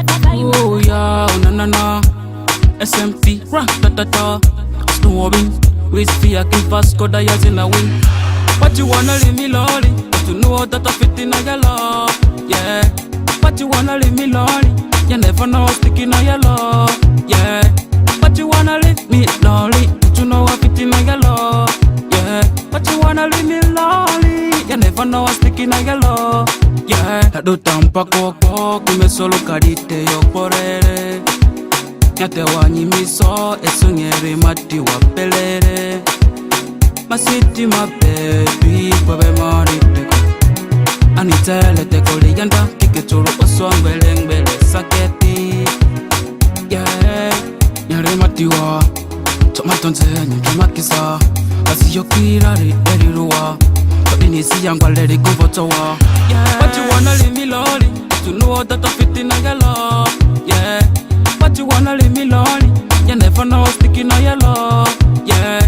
Oh yeah, oh na na na. SMT, ra-ta-ta-ta. Snowing, with fear, can fast, go dias in a win. But you wanna leave me lonely, but you know that I fit in your love, yeah. But you wanna leave me lonely, you never know sticking on your love, yeah. But you wanna leave me lonely, but you know I fit in your love, yeah. But you wanna leave me lonely, you never know I sticking on your love, yeah. Nado tampa koko, kume solo kadite yo porere. Nyate wanyimiso, esungere mati wapelere. My city, my baby, baby, money, take I need to let the go, yanda, kick it to a song, belling, belly, saketi. Yeah, Yare Matiwa, Tomatonze, Yamakisa, Asiyokira, Erirua, but in his young, let it go for Towa. But you wanna leave me lonely, to know that I fit in your love, yeah. But you wanna leave me lonely, you never know sticking on your love, yeah.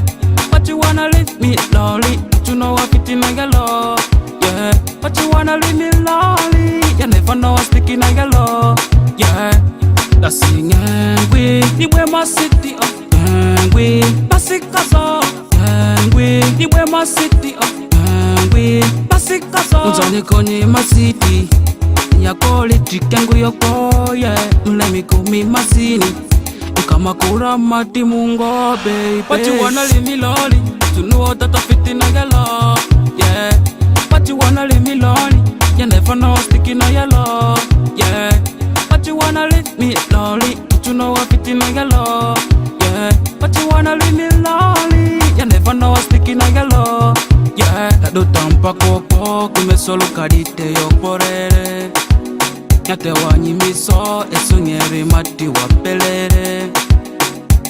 But you wanna leave me lonely, but you know I fit in your love, yeah. But you wanna leave me lonely, you never know I'm sticking in your love, yeah. That's singing we, ni we my city of we, Pasikaso, we, ni we my city of we, Pasikaso. Unzani koni my city, ya koli chikengu yoko, yeah. Let me call me masini. Kama kura mati mungo, baby. But you wanna leave me lonely, to know that I fit in your love, yeah. But you wanna leave me lonely, you never know I'm sticking on your love, yeah. But you wanna leave me lonely, but you know I fit in your love, yeah. But you wanna leave me lonely, you never know I'm sticking on your love, yeah. Nado tampa koko, kume solo kadite yo porere. Nyate wanyimiso, esungere mati wapelere.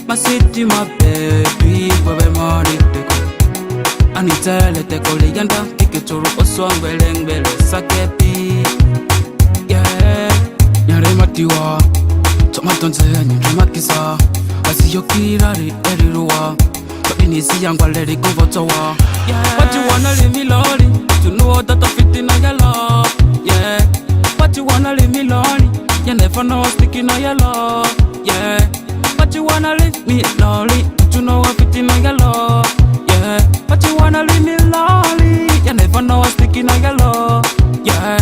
My city, my baby, baby, money, take I need to let the go, yanda, kick it to a song, belling, belly, saketi. Yeah, Yare Matiwa, Tomatonze, Yamakisa, Asiyokira, Erirua, but in his young, let it go for Towa. But you wanna leave me lonely, to know that I fit in your love, yeah. But you wanna leave me lonely, you never know I'm sticking on your love, yeah. But you wanna leave me lonely, but you know I fit in your love, yeah. But you wanna leave me lonely, you never know I'm sticking on your love, yeah.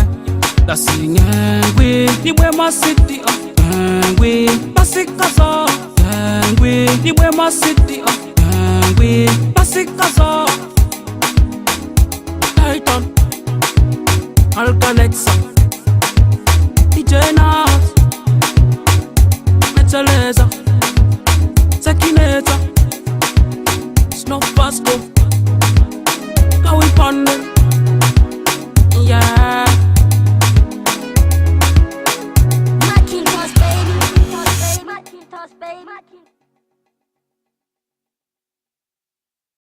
That's singing we, ni we my city of we, Pasikaso, we, ni we my city of we, Pasikaso. Titan, Alcalexa, DJ Nas, Metalesa.